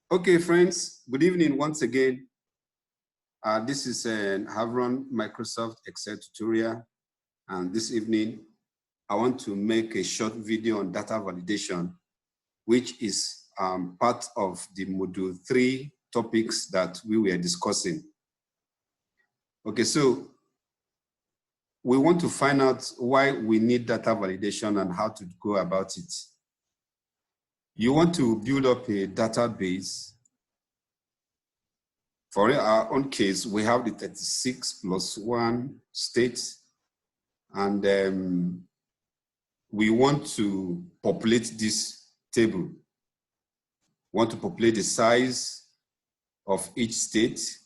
Okay, friends, good evening once again. This is an Havron Microsoft Excel tutorial. And this evening, I want to make a short video on data validation, which is part of the module 3 topics that we were discussing. Okay, so we want to find out why we need data validation and how to go about it. You want to build up a database. For our own case, we have the 36 plus 1 states, and we want to populate this table. We want to populate the size of each state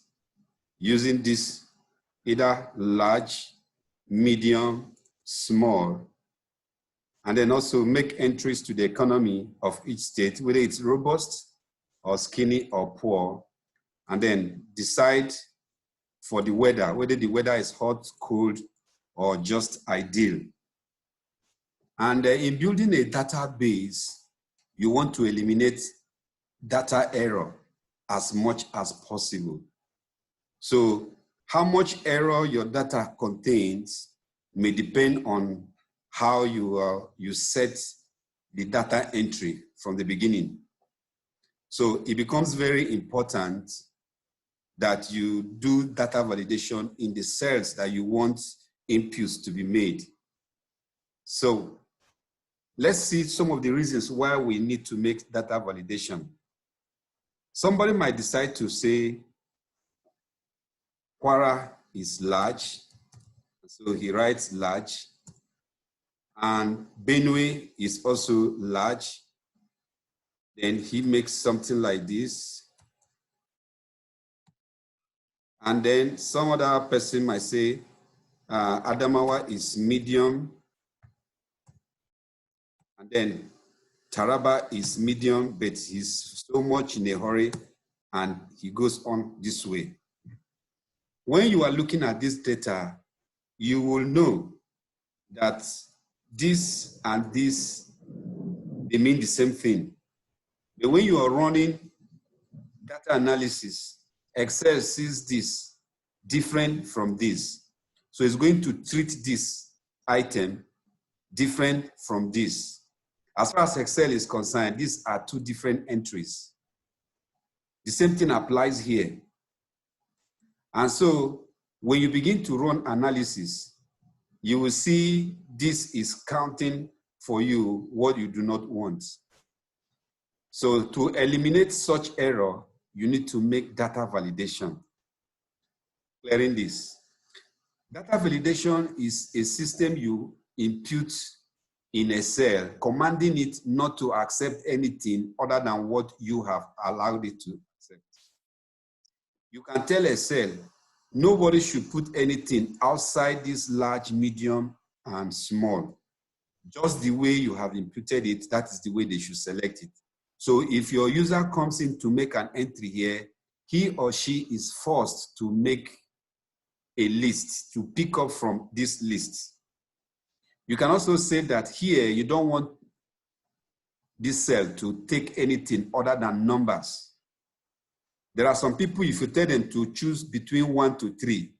using this either large, medium, small, and then also make entries to the economy of each state, whether it's robust or skinny or poor, and then decide for the weather, whether the weather is hot, cold, or just ideal. And in building a database, you want to eliminate data error as much as possible. So how much error your data contains may depend on how you set the data entry from the beginning. So it becomes very important that you do data validation in the cells that you want inputs to be made. So let's see some of the reasons why we need to make data validation. Somebody might decide to say, Kwara is large, so he writes large, and Benue is also large. Then he makes something like this. And then some other person might say, Adamawa is medium, and then Taraba is medium, but he's so much in a hurry, and he goes on this way. When you are looking at this data, you will know that this and this, they mean the same thing. But when you are running data analysis, Excel sees this different from this. So it's going to treat this item different from this. As far as Excel is concerned, these are two different entries. The same thing applies here. And so when you begin to run analysis, you will see this is counting for you what you do not want. So to eliminate such error, you need to make data validation. Clearing this. Data validation is a system you input in a cell, commanding it not to accept anything other than what you have allowed it to accept. You can tell a cell, nobody should put anything outside this large, medium, and small. Just the way you have inputted it, that is the way they should select it. So if your user comes in to make an entry here, he or she is forced to make a list, to pick up from this list. You can also say that here you don't want this cell to take anything other than numbers. There are some people, if you tell them to choose between 1 to 3,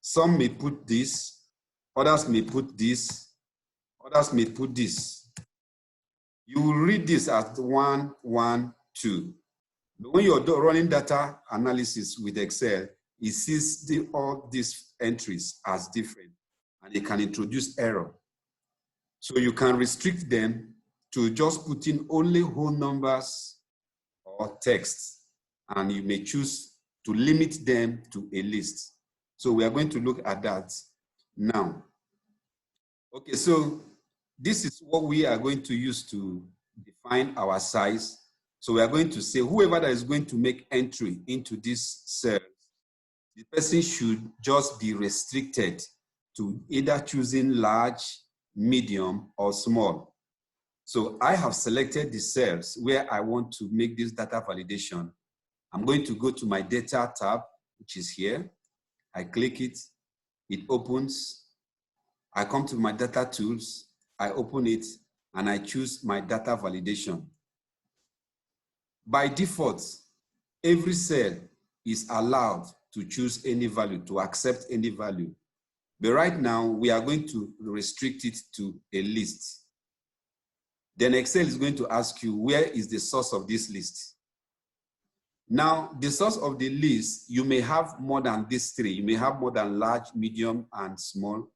some may put this, others may put this, others may put this. You will read this as 1, 1, 2. But when you're running data analysis with Excel, it sees all these entries as different, and it can introduce error. So you can restrict them to just put in only whole numbers or text, and you may choose to limit them to a list. So we are going to look at that now. Okay, so this is what we are going to use to define our size. So we are going to say whoever that is going to make entry into this cell, the person should just be restricted to either choosing large, medium, or small. So I have selected the cells where I want to make this data validation. I'm going to go to my data tab, which is here. I click it, it opens. I come to my data tools, I open it, and I choose my data validation. By default, every cell is allowed to choose any value, to accept any value. But right now, we are going to restrict it to a list. Then Excel is going to ask you, where is the source of this list? Now, the source of the list, you may have more than these three. You may have more than large, medium, and small.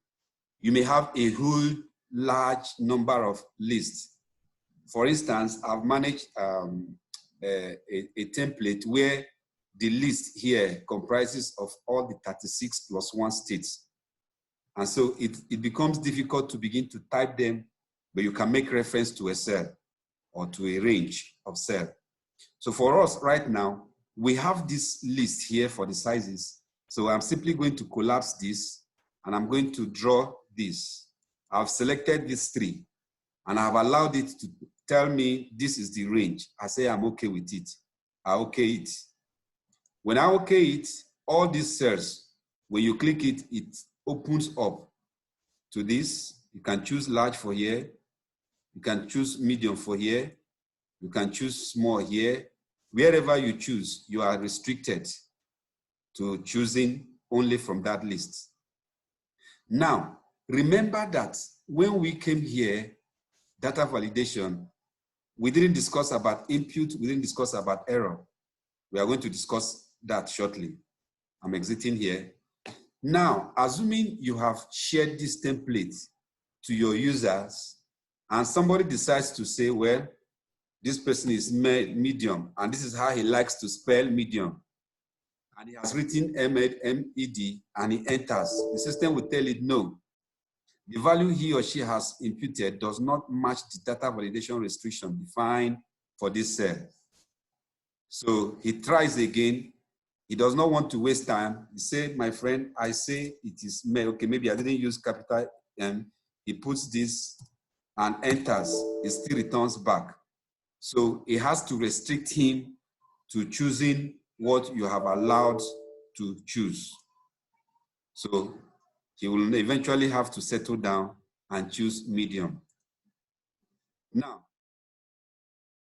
You may have a whole large number of lists. For instance, I've managed a template where the list here comprises of all the 36 plus 1 states. And so it becomes difficult to begin to type them, but you can make reference to a cell or to a range of cells. So for us right now, we have this list here for the sizes. So I'm simply going to collapse this and I'm going to draw this. I've selected these three and I've allowed it to tell me this is the range. I say I'm okay with it. I okay it. When I okay it, all these cells, when you click it, it opens up to this. You can choose large for here. You can choose medium for here. You can choose small here. Wherever you choose, you are restricted to choosing only from that list. Now, remember that when we came here, data validation, we didn't discuss about input, we didn't discuss about error. We are going to discuss that shortly. I'm exiting here. Now, assuming you have shared this template to your users, and somebody decides to say, well, this person is medium, and this is how he likes to spell medium. And he has written M-E-D, and he enters. The system will tell it, no. The value he or she has imputed does not match the data validation restriction defined for this cell. So he tries again. He does not want to waste time. He said, my friend, I say it is male. Okay, maybe I didn't use capital M. He puts this and enters. It still returns back. So it has to restrict him to choosing what you have allowed to choose. So he will eventually have to settle down and choose medium. Now,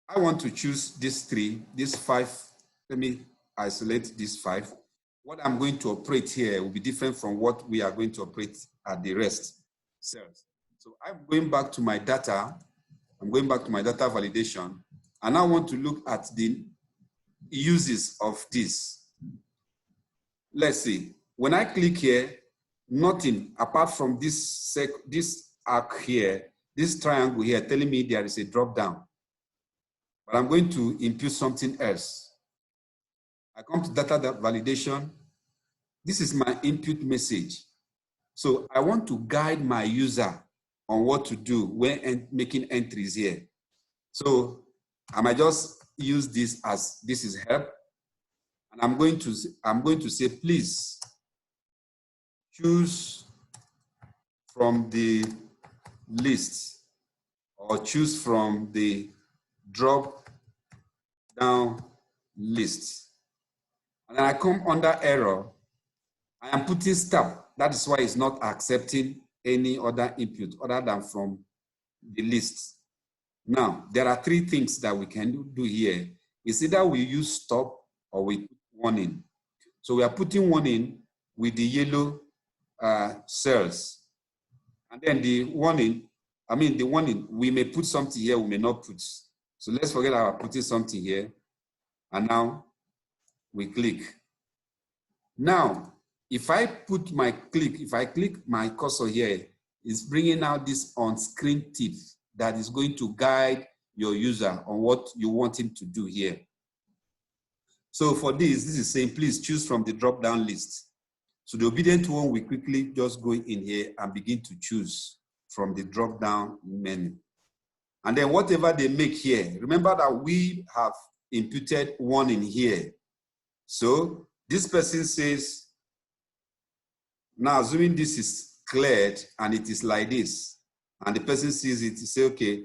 I want to choose these three, these five. Let me isolate these five. What I'm going to operate here will be different from what we are going to operate at the rest cells. So I'm going back to my data. I'm going back to my data validation. And I want to look at the uses of this. Let's see. When I click here, nothing apart from this arc here, this triangle here telling me there is a drop down. But I'm going to impute something else. I come to data validation. This is my input message. So I want to guide my user on what to do when making entries here. So I might just use this as this is help. And I'm going to say, please choose from the list or choose from the drop down list. And then I come under error. I am putting stop. That is why it's not accepting any other input other than from the list. Now, there are three things that we can do here. It's either we use stop or we put warning. So we are putting warning with the yellow cells. And then the warning, we may put something here, we may not put. So let's forget about putting something here. And now we click. Now, if I click my cursor here, it's bringing out this on-screen tip that is going to guide your user on what you want him to do here. So for this is saying, please choose from the drop-down list. So the obedient one will quickly just go in here and begin to choose from the drop-down menu. And then whatever they make here, remember that we have imputed one in here. So this person says, now assuming this is cleared and it is like this, and the person sees it, he say, okay,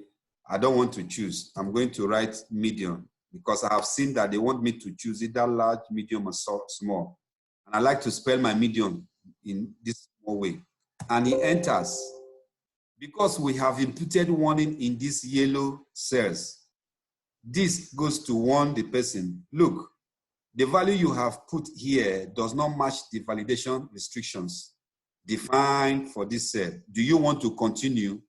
I don't want to choose. I'm going to write medium because I have seen that they want me to choose either large, medium, or small. And I like to spell my medium in this small way. And he enters. Because we have imputed warning in these yellow cells, this goes to warn the person, look, the value you have put here does not match the validation restrictions defined for this cell. Do you want to continue?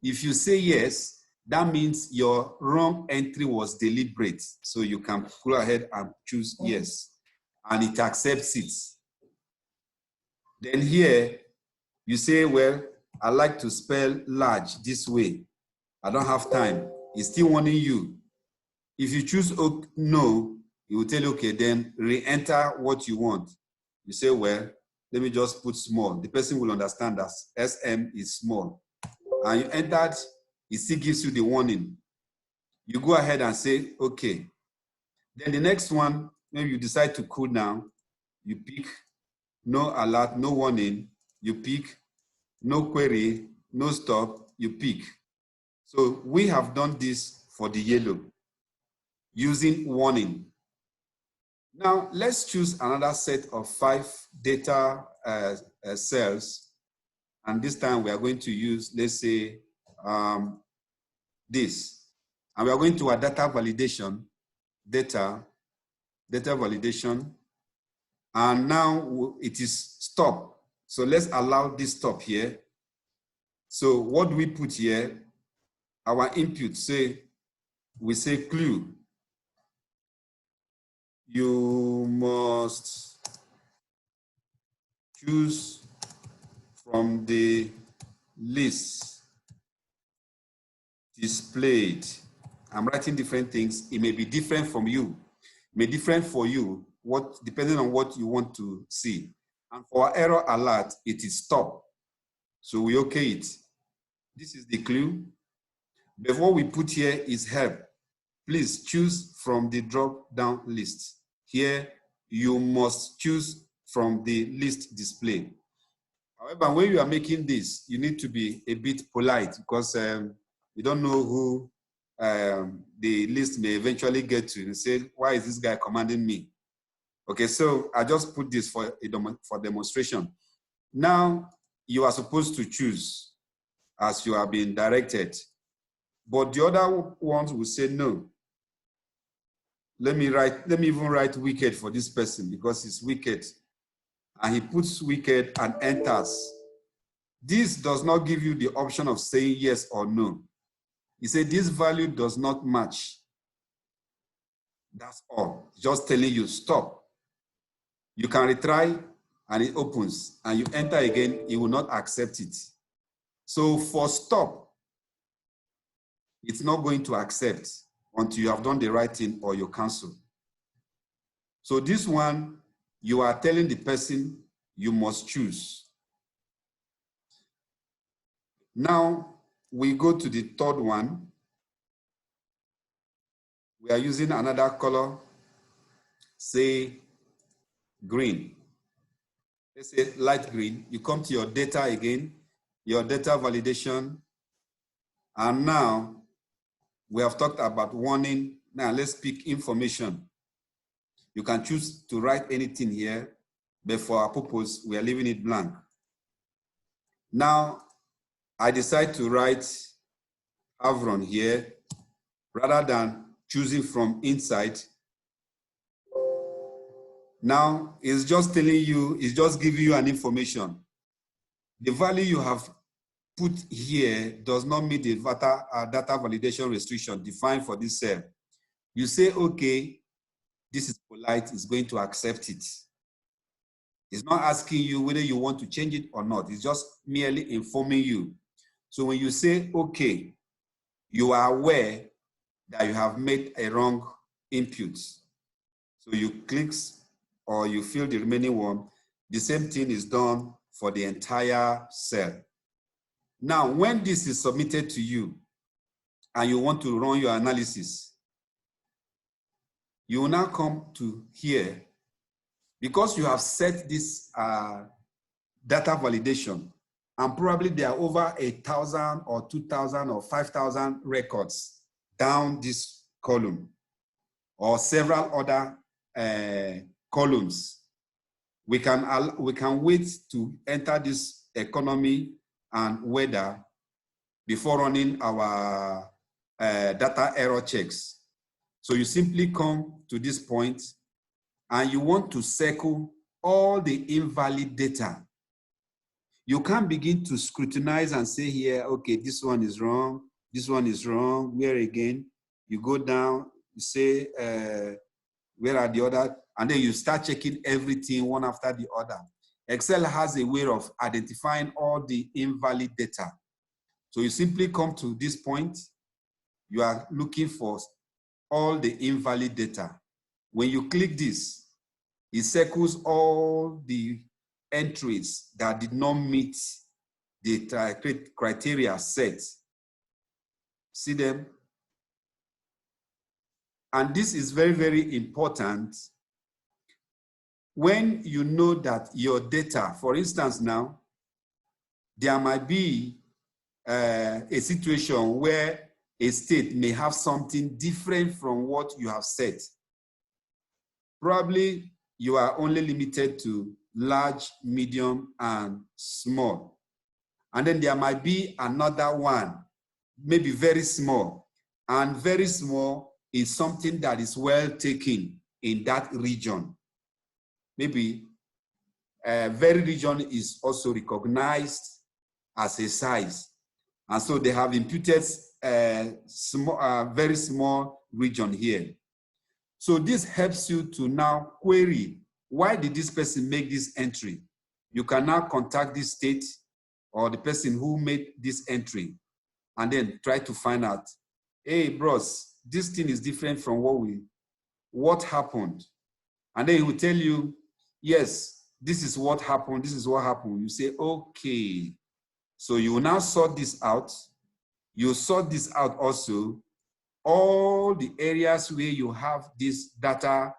If you say yes, that means your wrong entry was deliberate. So you can go ahead and choose yes, and it accepts it. Then here, you say, well, I like to spell large this way. I don't have time. It's still warning you. If you choose no, it will tell you, okay, then re-enter what you want. You say, well, let me just put small. The person will understand that SM is small. And you entered, it still gives you the warning. You go ahead and say, okay. Then the next one, maybe you decide to cool down, you pick no alert, no warning, you pick no query, no stop, you pick. So we have done this for the yellow using warning. Now let's choose another set of 5 data cells. And this time we are going to use, let's say, this. And we are going to our data validation, data validation. And now it is stop. So let's allow this stop here. So what do we put here? Our input we say clue. You must choose from the list displayed. I'm writing different things. It may be different from you. It may be different for you, depending on what you want to see. And for our error alert, it is stop. So we okay it. This is the clue. But what we put here is help. Please choose from the drop-down list. Here, you must choose from the list display. However, when you are making this, you need to be a bit polite because you don't know who the list may eventually get to and say, why is this guy commanding me? Okay, so I just put this for demonstration. Now, you are supposed to choose as you are being directed. But the other ones will say no. Let me even write wicked for this person because it's wicked. And he puts wicked and enters. This does not give you the option of saying yes or no. He said this value does not match. That's all. Just telling you stop. You can retry and it opens and you enter again, it will not accept it. So for stop, it's not going to accept until you have done the right thing or you cancel. So this one, you are telling the person you must choose. Now we go to the third one. We are using another color, say green. Let's say light green. You come to your data again, your data validation. And now we have talked about warning. Now let's pick information. You can choose to write anything here, but for our purpose, we are leaving it blank. Now, I decide to write Havron here rather than choosing from inside. Now, it's just telling you, it's just giving you an information. The value you have put here does not meet the data validation restriction defined for this cell. You say, okay, this is polite, it's going to accept it. It's not asking you whether you want to change it or not. It's just merely informing you. So when you say, okay, you are aware that you have made a wrong input. So you click or you fill the remaining one. The same thing is done for the entire cell. Now, when this is submitted to you and you want to run your analysis, you will now come to here. Because you have set this data validation, and probably there are over 1,000 or 2,000 or 5,000 records down this column, or several other columns. We can wait to enter this economy and weather before running our data error checks. So you simply come to this point and you want to circle all the invalid data, you can't begin to scrutinize and say here, okay, this one is wrong, this one is wrong, where again? You go down, you say, where are the other? And then you start checking everything one after the other. Excel has a way of identifying all the invalid data. So you simply come to this point, you are looking for all the invalid data. When you click this, it circles all the entries that did not meet the criteria set. See them? And this is very, very important when you know that your data, for instance now, there might be a situation where a state may have something different from what you have set. Probably you are only limited to large, medium, and small. And then there might be another one, maybe very small. And very small is something that is well taken in that region. Maybe very region is also recognized as a size. And so they have imputed very small region here. So this helps you to now query, why did this person make this entry? You can now contact this state or the person who made this entry and then try to find out, hey, bros, this thing is different from what happened? And then he will tell you, yes, this is what happened, this is what happened. You say, okay. So you will now sort this out. You sort this out also, all the areas where you have this data,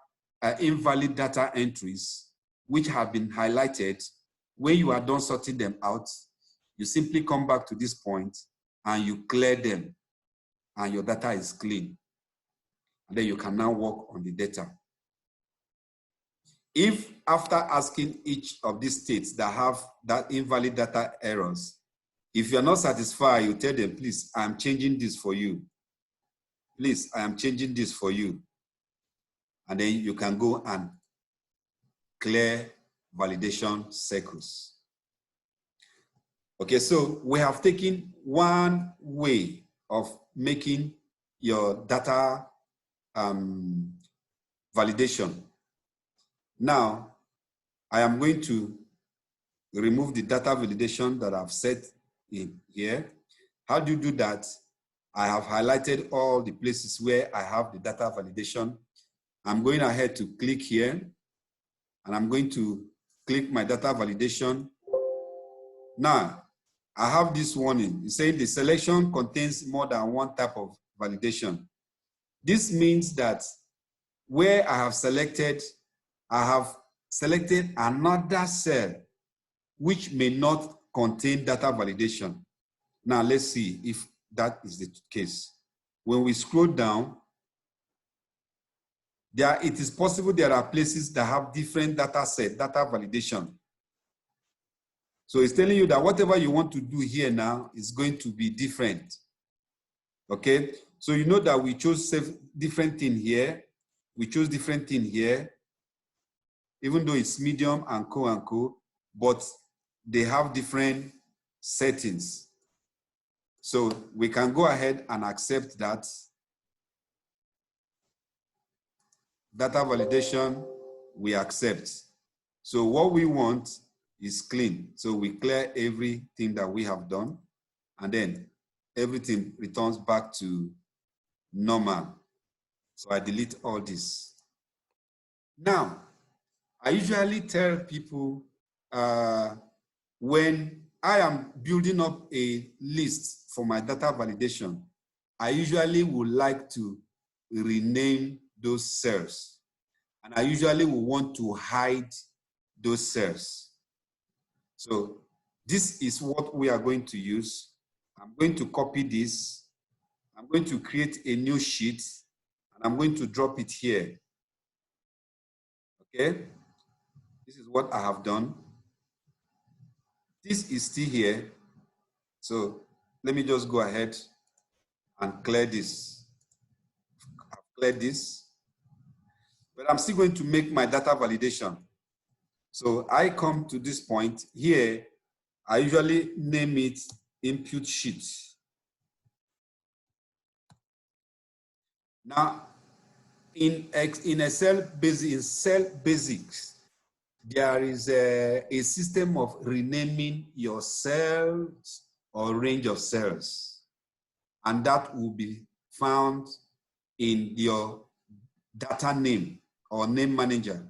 invalid data entries, which have been highlighted. When you are done sorting them out, you simply come back to this point and you clear them, and your data is clean. And then you can now work on the data. If after asking each of these states that have that invalid data errors, if you're not satisfied, you tell them, please, I'm changing this for you. Please, I am changing this for you. And then you can go and clear validation circles. Okay, so we have taken one way of making your data validation. Now, I am going to remove the data validation that I've set in here. How do you do that? I have highlighted all the places where I have the data validation. I'm going ahead to click here, and I'm going to click my data validation. Now, I have this warning. It's saying the selection contains more than one type of validation. This means that where I have selected another cell which may not contain data validation. Now, let's see if that is the case. When we scroll down, it is possible there are places that have different data set, data validation. So it's telling you that whatever you want to do here now is going to be different. Okay, so you know that we chose different thing here. We chose different thing here, even though it's medium and co, but they have different settings. So we can go ahead and accept that. Data validation, we accept. So what we want is clean. So we clear everything that we have done, and then everything returns back to normal. So I delete all this. Now, I usually tell people when I am building up a list for my data validation, I usually would like to rename those cells. And I usually will want to hide those cells. So this is what we are going to use. I'm going to copy this. I'm going to create a new sheet, and I'm going to drop it here. Okay? This is what I have done. This is still here. So let me just go ahead and clear this. I've cleared this. but I'm still going to make my data validation. So I come to this point here. I usually name it input sheet. Now, in cell basics, there is a system of renaming your cells or range of cells, and that will be found in your data name or name manager.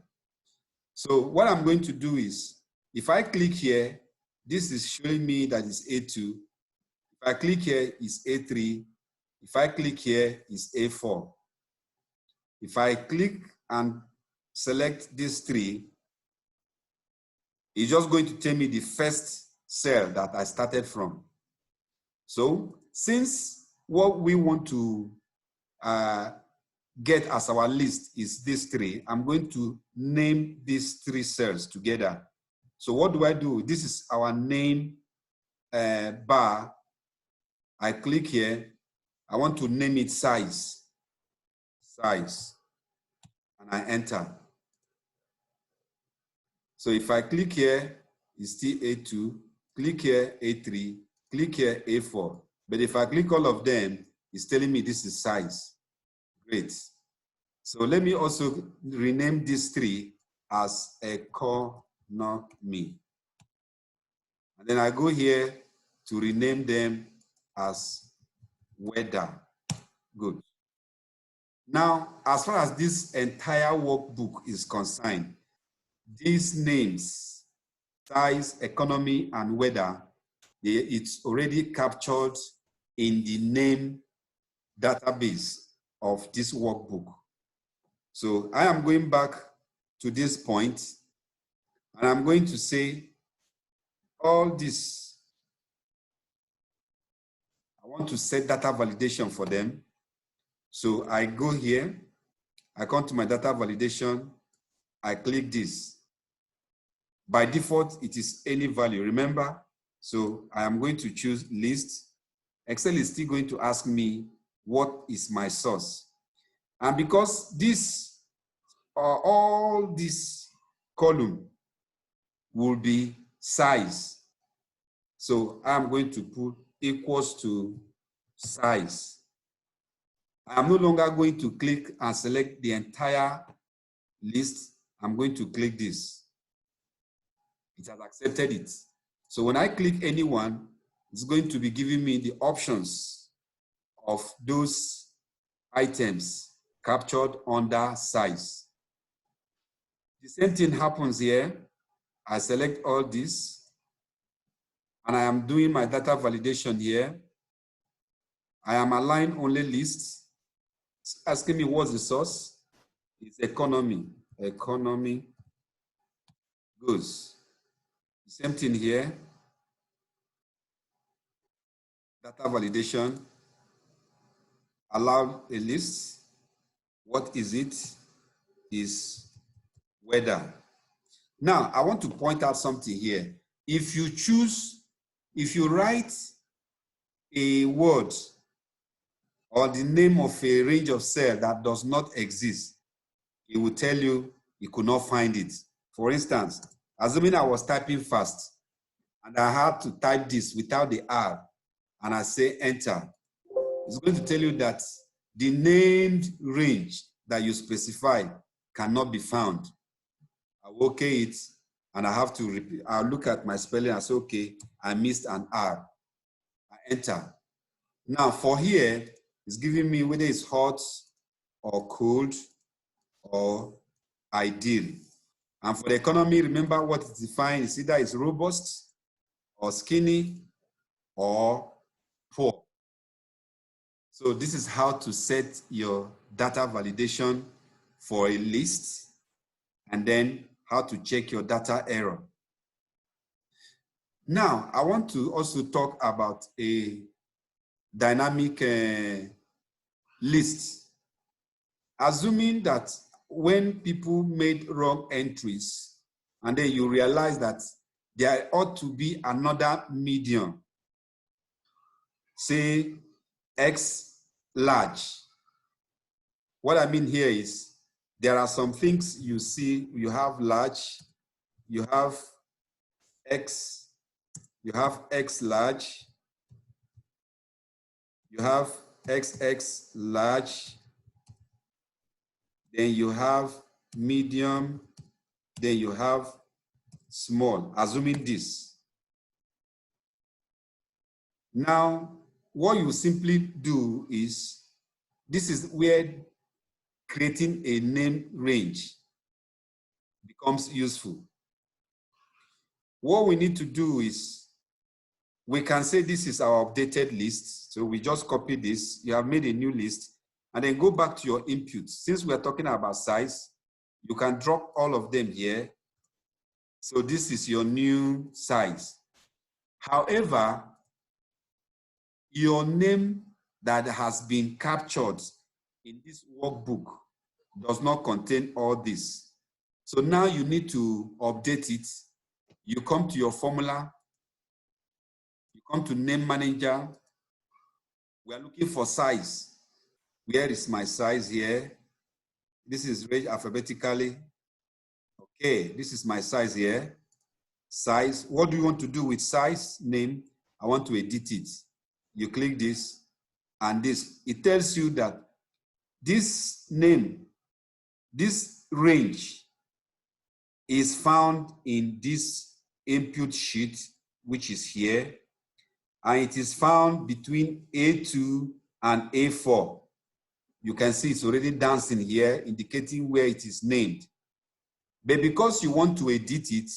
So what I'm going to do is, if I click here, this is showing me that it's A2. If I click here, it's A3. If I click here, it's A4. If I click and select these three, it's just going to tell me the first cell that I started from. So since what we want to get as our list is these three, I'm going to name these three cells together. So what do? This is our name bar. I click here. I want to name it size, and I enter. So if I click here, it's still A2, click here, A3, click here, A4. But if I click all of them, it's telling me this is size. Great. So let me also rename these three as economy. And then I go here to rename them as weather. Good. Now, as far as this entire workbook is concerned, these names, size, economy, and weather, it's already captured in the name database of this workbook. So I am going back to this point, and I'm going to say all this. I want to set data validation for them. So I go here, I come to my data validation, I click this. By default, it is any value, remember? So I am going to choose list. Excel is still going to ask me, what is my source? And because this, all this column will be size, so I'm going to put equals to size. I'm no longer going to click and select the entire list. I'm going to click this. It has accepted it. So when I click anyone, it's going to be giving me the options of those items captured under size. The same thing happens here. I select all this, and I am doing my data validation here. I am align only lists. It's asking me what's the source. It's economy. Economy goes. The same thing here. Data validation. Allow a list. What is it? Is weather. Now, I want to point out something here. If you write a word or the name of a range of cell that does not exist, it will tell you you could not find it. For instance, assuming I was typing fast and I had to type this without the R and I say enter, it's going to tell you that the named range that you specify cannot be found. I will okay it and I have to repeat. I'll look at my spelling and say, okay, I missed an R. I enter. Now for here, it's giving me whether it's hot or cold or ideal. And for the economy, remember what is defined is either it's robust or skinny or poor. So this is how to set your data validation for a list, and then how to check your data error. Now, I want to also talk about a dynamic list. Assuming that when people made wrong entries, and then you realize that there ought to be another medium, say X large. What I mean here is there are some things you see, you have large, you have X, you have X large, you have XX large, then you have medium, then you have small, assuming this. Now, what you simply do is, this is where creating a name range becomes useful. What we need to do is, we can say this is our updated list. So we just copy this. You have made a new list, and then go back to your inputs. Since we're talking about size, you can drop all of them here. So this is your new size. However, your name that has been captured in this workbook does not contain all this. So now you need to update it. You come to your formula, you come to name manager. We are looking for size. Where is my size here? This is arranged alphabetically. Okay, this is my size here. Size, what do you want to do with size? Name, I want to edit it. You click this and this. It tells you that this name, this range is found in this input sheet, which is here. And it is found between A2 and A4. You can see it's already dancing here, indicating where it is named. But because you want to edit it,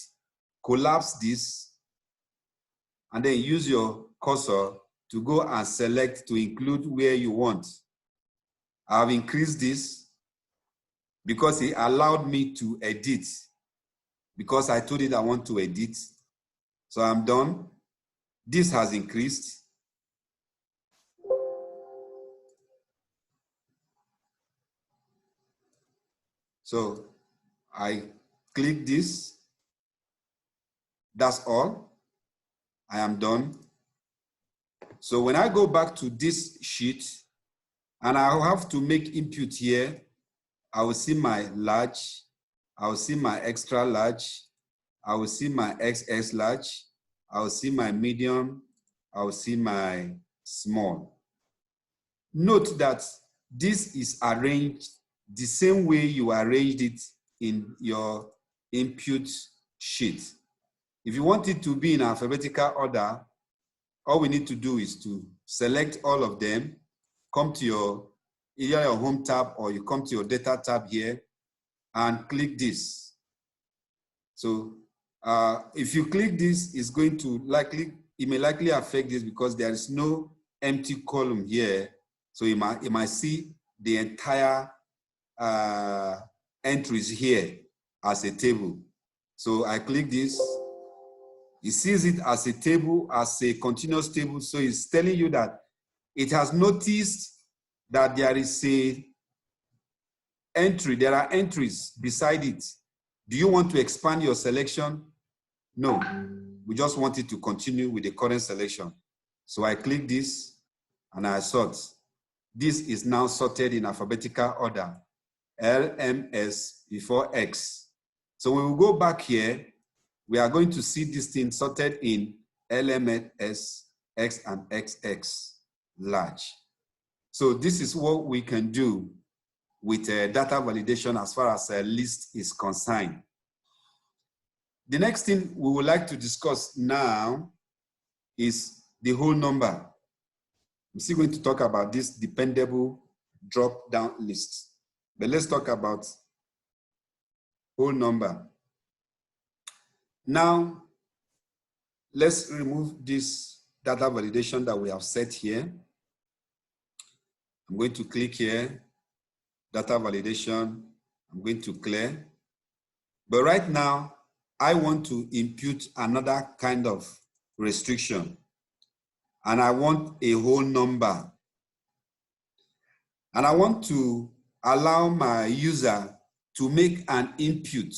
collapse this, and then use your cursor to go and select to include where you want. I've increased this because it allowed me to edit, because I told it I want to edit. So I'm done. This has increased. So I click this. That's all. I am done. So when I go back to this sheet, and I will have to make input here, I will see my large, I will see my extra large, I will see my XS large, I will see my medium, I will see my small. Note that this is arranged the same way you arranged it in your input sheet. If you want it to be in alphabetical order, all we need to do is to select all of them, come to your, either your home tab or you come to your data tab here and click this. So if you click this, it's going to it may likely affect this because there is no empty column here. So you might see the entire entries here as a table. So I click this. It sees it as a table, as a continuous table. So it's telling you that it has noticed that there is a entry, there are entries beside it. Do you want to expand your selection? No, we just want it to continue with the current selection. So I click this and I sort. This is now sorted in alphabetical order, LMS before X. So when we go back here, we are going to see this thing sorted in LMS, X and XX large. So this is what we can do with data validation as far as a list is concerned. The next thing we would like to discuss now is the whole number. I'm still going to talk about this dependable drop-down list. But let's talk about whole number. Now, let's remove this data validation that we have set here. I'm going to click here, data validation. I'm going to clear. But right now, I want to impute another kind of restriction. And I want a whole number. And I want to allow my user to make an input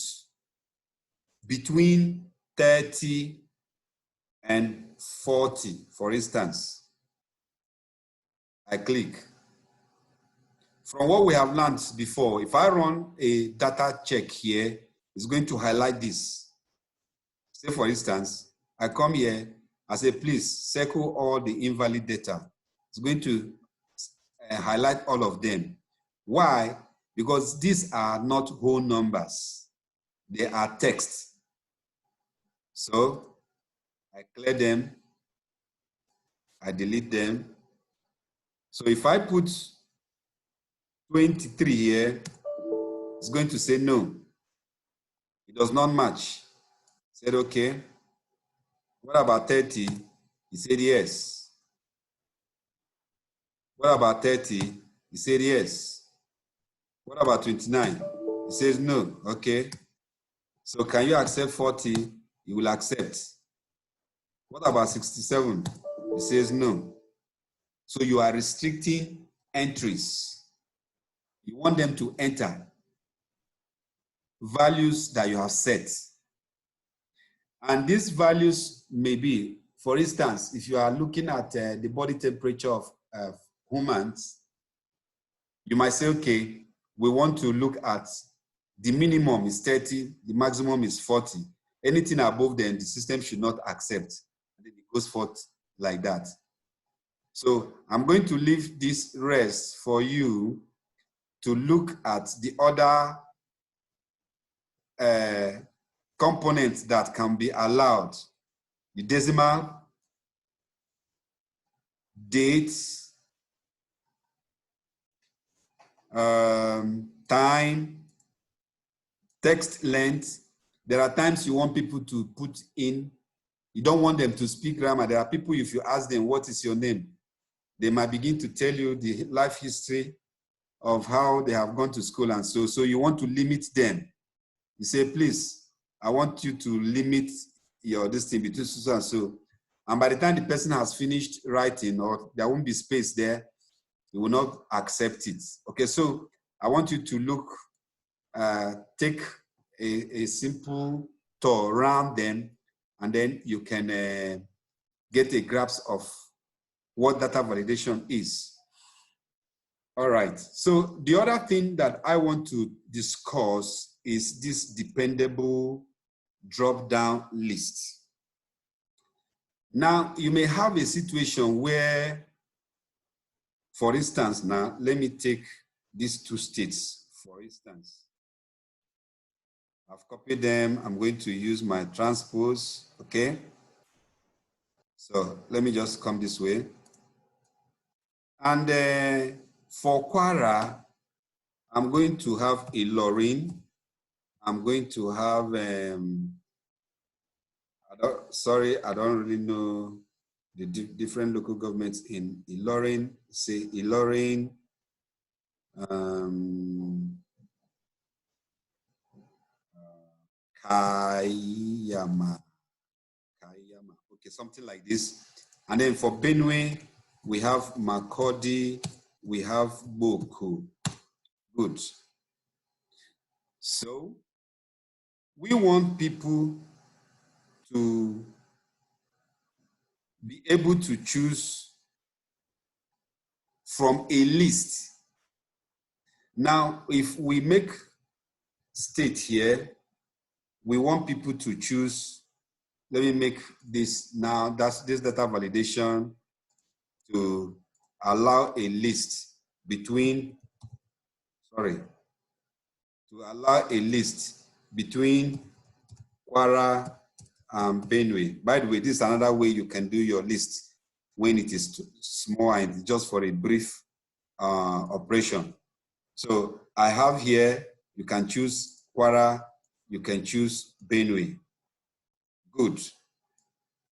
between 30 and 40, for instance. I click. from what we have learned before, if I run a data check here, it's going to highlight this. Say, for instance, I come here, I say, please circle all the invalid data. It's going to highlight all of them. Why? Because these are not whole numbers. They are text. So I clear them, I delete them. So if I put 23 here, it's going to say no. It does not match. I said, okay. What about 30? He said yes. What about 30? He said yes. What about 29? He says no. Okay. So can you accept 40? He will accept. What about 67? He says no. So you are restricting entries. You want them to enter values that you have set. And these values may be, for instance, if you are looking at the body temperature of humans, you might say, okay, we want to look at the minimum is 30, the maximum is 40. Anything above them, the system should not accept. And then it goes forth like that. So I'm going to leave this rest for you to look at the other components that can be allowed. The decimal, dates, time, text length. There are times you want people to put in, you don't want them to speak grammar. There are people, if you ask them, what is your name? They might begin to tell you the life history of how they have gone to school and so you want to limit them. You say, please, I want you to limit your distance between so and so. And by the time the person has finished writing or there won't be space there, you will not accept it. Okay, so I want you to look, take a simple tour around them, and then you can get a grasp of what data validation is. All right, so the other thing that I want to discuss is this dependable drop-down list. Now, you may have a situation where, for instance, now, let me take these two states, for instance. I've copied them. I'm going to use my transpose, okay? So let me just come this way. And for Quara, I'm going to have a Lorraine. I'm going to have, I don't really know the different local governments in Ilorin. Say Ilorin, Kayama, okay, something like this. And then for Benue, we have Makurdi, we have Boko. Good. So we want people to be able to choose from a list. Now, if we make state here, we want people to choose. Let me make this now, that's this data validation to allow a list between, Quara and Benue. By the way, this is another way you can do your list when it is small and just for a brief operation. So I have here, you can choose Quara, you can choose Benue. Good.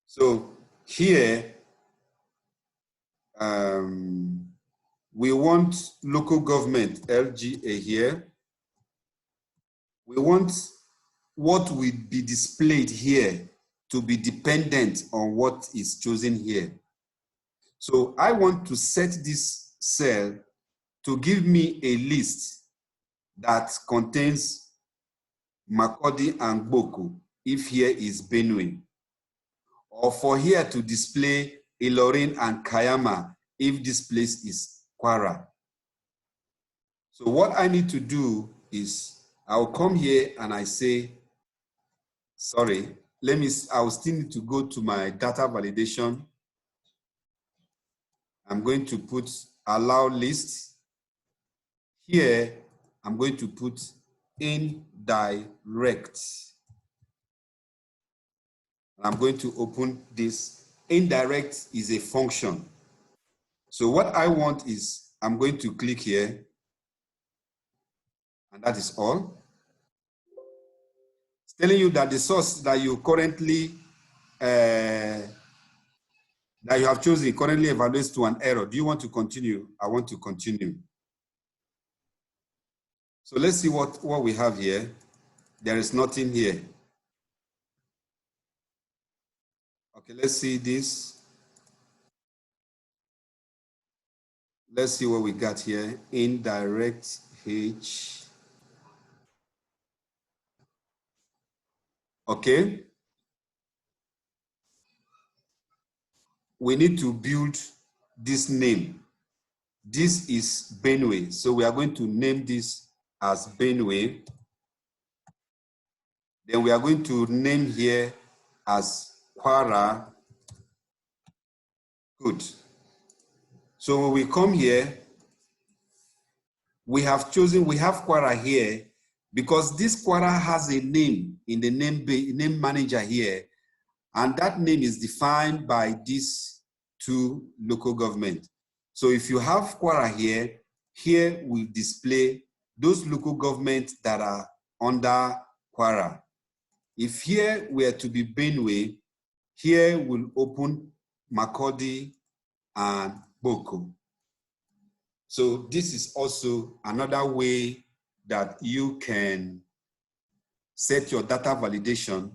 So here, we want local government, LGA here. We want what will be displayed here to be dependent on what is chosen here. So I want to set this cell to give me a list that contains Makurdi and Boko, if here is Benue, or for here to display Ilorin and Kayama, if this place is Quara. So what I need to do is I'll come here and I say, sorry, I'll still need to go to my data validation. I'm going to put allow list. Here, I'm going to put indirect. I'm going to open this. Indirect is a function. So what I want is, I'm going to click here, and that is all. It's telling you that the source that you currently, that you have chosen currently evaluates to an error. Do you want to continue? I want to continue. So let's see what we have here. There is nothing here. Okay, let's see this. Let's see what we got here. Indirect H. Okay. We need to build this name. This is Benue. So we are going to name this as Benue. Then we are going to name here as Kwara. Good. So when we come here, we have Kwara here because this Kwara has a name in the name manager here, and that name is defined by these two local government. So if you have Kwara here will display those local governments that are under Kwara. If here were to be Benue, here will open Makurdi and Boko. So this is also another way that you can set your data validation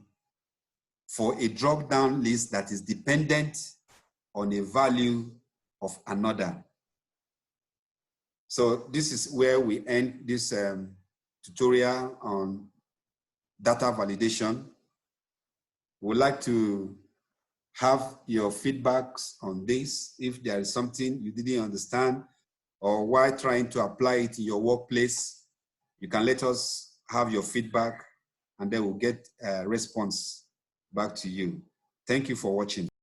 for a drop-down list that is dependent on a value of another. So this is where we end this tutorial on data validation. We'd like to have your feedbacks on this. If there is something you didn't understand or while trying to apply it in your workplace, you can let us have your feedback and then we'll get a response back to you. Thank you for watching.